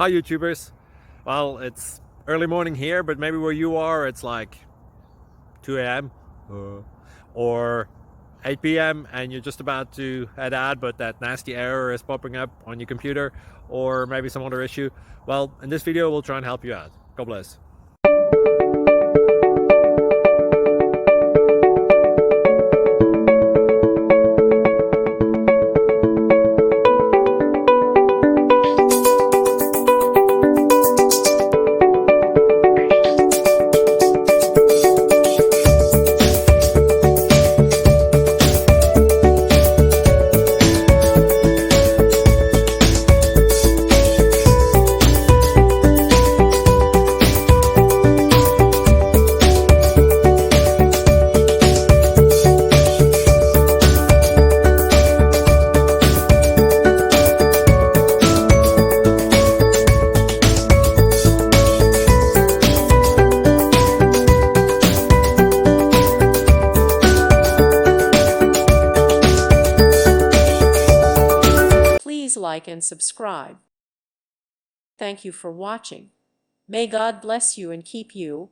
Hi YouTubers. Well, it's early morning here, but maybe where you are it's like 2 a.m. Or 8 p.m. and you're just about to head out, but that nasty error is popping up on your computer, or maybe some other issue. Well, in this video we'll try and help you out. God bless. Please like and subscribe. Thank you for watching. May God bless you and keep you.